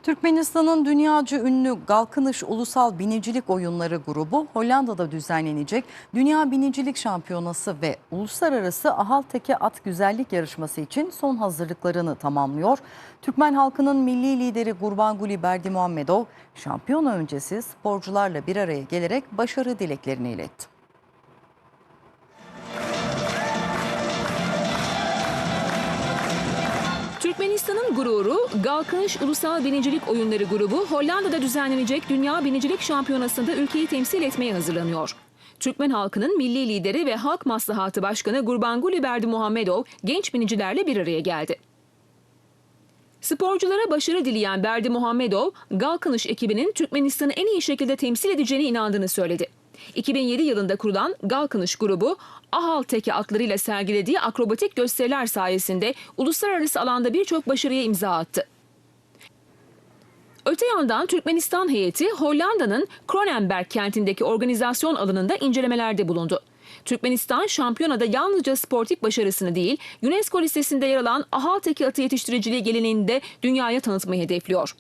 Türkmenistan'ın dünyaca ünlü Galkınış Ulusal Binicilik Oyunları grubu Hollanda'da düzenlenecek Dünya Binicilik Şampiyonası ve Uluslararası Ahal Teke At Güzellik Yarışması için son hazırlıklarını tamamlıyor. Türkmen halkının milli lideri Gurbanguly Berdimuhamedov şampiyona öncesi sporcularla bir araya gelerek başarı dileklerini iletti. Türkmenistan'ın gururu, Galkınış Ulusal Binicilik Oyunları grubu Hollanda'da düzenlenecek Dünya Binicilik Şampiyonası'nda ülkeyi temsil etmeye hazırlanıyor. Türkmen halkının milli lideri ve Halk Maslahatı Başkanı Gurbanguly Berdimuhamedov genç binicilerle bir araya geldi. Sporculara başarı dileyen Berdimuhamedov, Galkınış ekibinin Türkmenistan'ı en iyi şekilde temsil edeceğine inandığını söyledi. 2007 yılında kurulan Galkınış grubu, Ahal Teke atlarıyla sergilediği akrobatik gösteriler sayesinde uluslararası alanda birçok başarıya imza attı. Öte yandan Türkmenistan heyeti Hollanda'nın Kronenberg kentindeki organizasyon alanında incelemelerde bulundu. Türkmenistan şampiyonada yalnızca sportif başarısını değil, UNESCO listesinde yer alan Ahal Teke atı yetiştiriciliği geleneğini de dünyaya tanıtmayı hedefliyor.